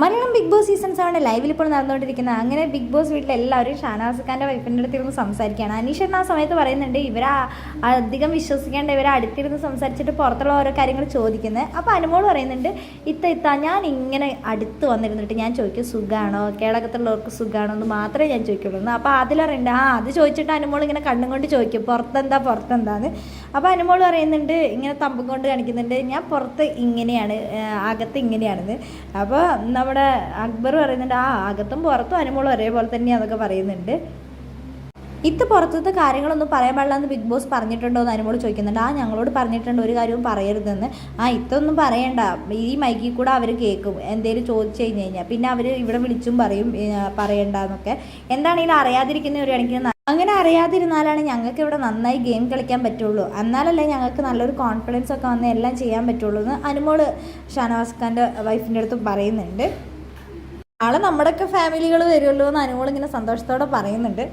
Malayalam big boss season 7 ലൈവിൽ ഇപ്പോൾ നടന്നുകൊണ്ടിരിക്കുന്നത്. അങ്ങനെ ബിഗ് ബോസ് വീട്ടിൽ എല്ലാവരും ഷാനവാസ് ഖാൻ്റെ വൈഫിൻ്റെ അടുത്തിരുന്ന് സംസാരിക്കുകയാണ്. അനീഷേട്ടൻ ആ സമയത്ത് പറയുന്നുണ്ട് ഇവരെ അധികം വിശ്വസിക്കേണ്ട, ഇവരെ അടുത്തിരുന്ന് സംസാരിച്ചിട്ട് പുറത്തുള്ള ഓരോ കാര്യങ്ങൾ ചോദിക്കുന്നത്. അപ്പോൾ അനുമോൾ പറയുന്നുണ്ട് ഇത്ത ഞാൻ ഇങ്ങനെ അടുത്ത് വന്നിരുന്നിട്ട് ഞാൻ ചോദിക്കും സുഖമാണോ, കേളകത്തുള്ളവർക്ക് സുഖമാണോ എന്ന് മാത്രമേ ഞാൻ ചോദിക്കുള്ളൂ. അപ്പോൾ അതിലറിയുണ്ട് അത് ചോദിച്ചിട്ട് അനുമോൾ ഇങ്ങനെ കണ്ണും കൊണ്ട് ചോദിക്കും പുറത്തെന്താന്ന്. അപ്പോൾ അനുമോൾ പറയുന്നുണ്ട് ഇങ്ങനെ തമ്പും കൊണ്ട് കാണിക്കുന്നുണ്ട് ഞാൻ പുറത്ത് ഇങ്ങനെയാണ് അകത്ത് ഇങ്ങനെയാണെന്ന്. അപ്പോൾ നമ്മുടെ അക്ബർ പറയുന്നുണ്ട് അകത്തും പുറത്തും അനുമോൾ ഒരേപോലെ തന്നെയാണെന്നൊക്കെ പറയുന്നുണ്ട്. പുറത്തത്തെ കാര്യങ്ങളൊന്നും പറയാൻ പാടില്ല എന്ന് ബിഗ് ബോസ് പറഞ്ഞിട്ടുണ്ടോ എന്ന് അനുമോൾ ചോദിക്കുന്നുണ്ട്. ഞങ്ങളോട് പറഞ്ഞിട്ടുണ്ട് ഒരു കാര്യവും പറയരുതെന്ന്. ഇതൊന്നും പറയണ്ട, ഈ മൈക്കിൽ കൂടെ അവർ കേൾക്കും എന്തെങ്കിലും ചോദിച്ചു കഴിഞ്ഞാൽ പിന്നെ അവർ ഇവിടെ വിളിച്ചും പറയും പറയണ്ടെന്നൊക്കെ. എന്താണെങ്കിലും അറിയാതിരിക്കുന്ന ഒരു കണക്കിന് അങ്ങനെ അറിയാതിരുന്നാലാണ് ഞങ്ങൾക്ക് ഇവിടെ നന്നായി ഗെയിം കളിക്കാൻ പറ്റുള്ളൂ, എന്നാലല്ലേ ഞങ്ങൾക്ക് നല്ലൊരു കോൺഫിഡൻസ് ഒക്കെ വന്ന് എല്ലാം ചെയ്യാൻ പറ്റുള്ളൂ എന്ന് അനുമോൾ ഷാനവാസ് ഖാൻ്റെ വൈഫിൻ്റെ അടുത്ത് പറയുന്നുണ്ട്. നാളെ നമ്മുടെയൊക്കെ ഫാമിലികൾ വരുമല്ലോ എന്ന് അനുമോൾ ഇങ്ങനെ സന്തോഷത്തോടെ പറയുന്നുണ്ട്.